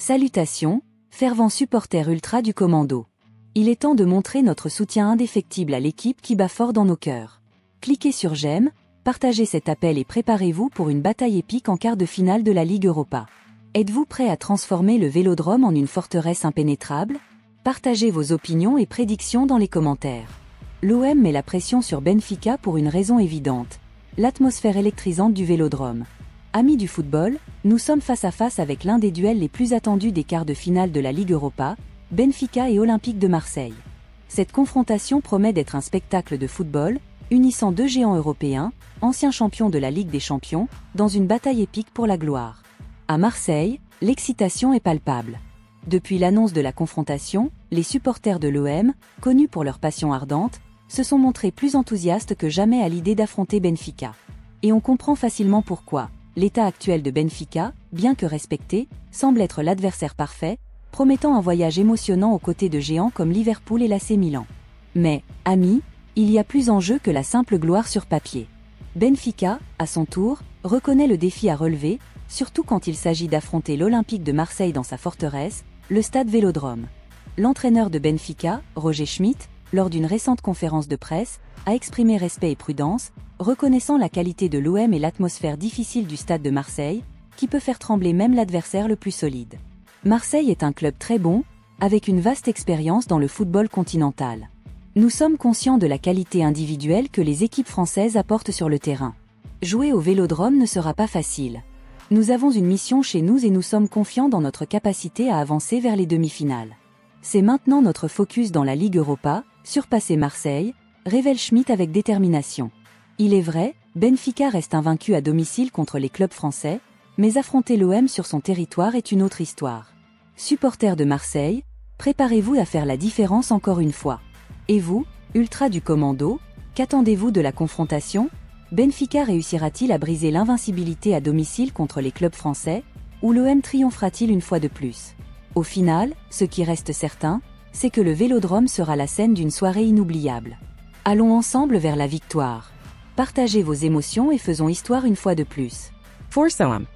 Salutations, fervents supporters ultra du commando. Il est temps de montrer notre soutien indéfectible à l'équipe qui bat fort dans nos cœurs. Cliquez sur j'aime, partagez cet appel et préparez-vous pour une bataille épique en quart de finale de la Ligue Europa. Êtes-vous prêt à transformer le Vélodrome en une forteresse impénétrable? Partagez vos opinions et prédictions dans les commentaires. L'OM met la pression sur Benfica pour une raison évidente: l'atmosphère électrisante du Vélodrome. Amis du football, nous sommes face à face avec l'un des duels les plus attendus des quarts de finale de la Ligue Europa, Benfica et Olympique de Marseille. Cette confrontation promet d'être un spectacle de football, unissant deux géants européens, anciens champions de la Ligue des Champions, dans une bataille épique pour la gloire. À Marseille, l'excitation est palpable. Depuis l'annonce de la confrontation, les supporters de l'OM, connus pour leur passion ardente, se sont montrés plus enthousiastes que jamais à l'idée d'affronter Benfica. Et on comprend facilement pourquoi. L'état actuel de Benfica, bien que respecté, semble être l'adversaire parfait, promettant un voyage émotionnant aux côtés de géants comme Liverpool et l'AC Milan. Mais, amis, il y a plus en jeu que la simple gloire sur papier. Benfica, à son tour, reconnaît le défi à relever, surtout quand il s'agit d'affronter l'Olympique de Marseille dans sa forteresse, le stade Vélodrome. L'entraîneur de Benfica, Roger Schmidt, lors d'une récente conférence de presse, a exprimé respect et prudence, reconnaissant la qualité de l'OM et l'atmosphère difficile du stade de Marseille, qui peut faire trembler même l'adversaire le plus solide. Marseille est un club très bon, avec une vaste expérience dans le football continental. Nous sommes conscients de la qualité individuelle que les équipes françaises apportent sur le terrain. Jouer au Vélodrome ne sera pas facile. Nous avons une mission chez nous et nous sommes confiants dans notre capacité à avancer vers les demi-finales. C'est maintenant notre focus dans la Ligue Europa, surpasser Marseille, révèle Schmidt avec détermination. Il est vrai, Benfica reste invaincu à domicile contre les clubs français, mais affronter l'OM sur son territoire est une autre histoire. Supporters de Marseille, préparez-vous à faire la différence encore une fois. Et vous, ultra du commando, qu'attendez-vous de la confrontation? Benfica réussira-t-il à briser l'invincibilité à domicile contre les clubs français, ou l'OM triomphera-t-il une fois de plus? Au final, ce qui reste certain, c'est que le Vélodrome sera la scène d'une soirée inoubliable. Allons ensemble vers la victoire. Partagez vos émotions et faisons histoire une fois de plus. Force OM.